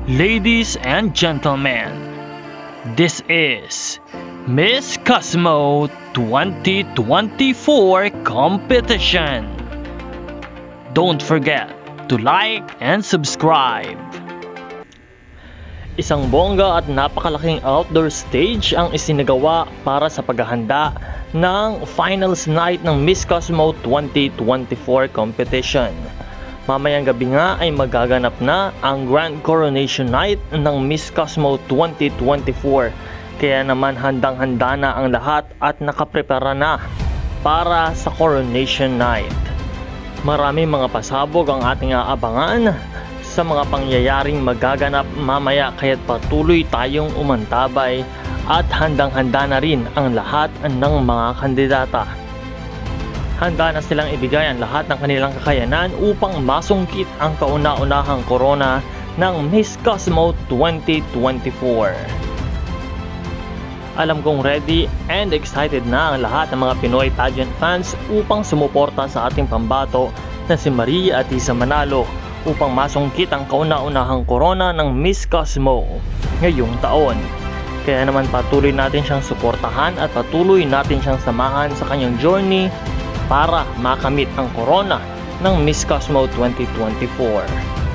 Ladies and gentlemen, this is Miss Cosmo 2024 competition. Don't forget to like and subscribe. Isang bongga at napakalaking outdoor stage ang isinagawa para sa paghahanda ng finals night ng Miss Cosmo 2024 competition. Mamayang gabi nga ay magaganap na ang Grand Coronation Night ng Miss Cosmo 2024. Kaya naman handang-handa na ang lahat at nakaprepara na para sa Coronation Night. Maraming mga pasabog ang ating aabangan sa mga pangyayaring magaganap mamaya, kaya't patuloy tayong umantabay at handang-handa na rin ang lahat ng mga kandidata. Handa na silang ibigay ang lahat ng kanilang kakayanan upang masungkit ang kauna-unahang korona ng Miss Cosmo 2024. Alam kong ready and excited na ang lahat ng mga Pinoy pageant fans upang sumuporta sa ating pambato na si Maria Atisa Manalo upang masungkit ang kauna-unahang korona ng Miss Cosmo ngayong taon. Kaya naman patuloy natin siyang suportahan at patuloy natin siyang samahan sa kanyang journey para makamit ang korona ng Miss Cosmo 2024.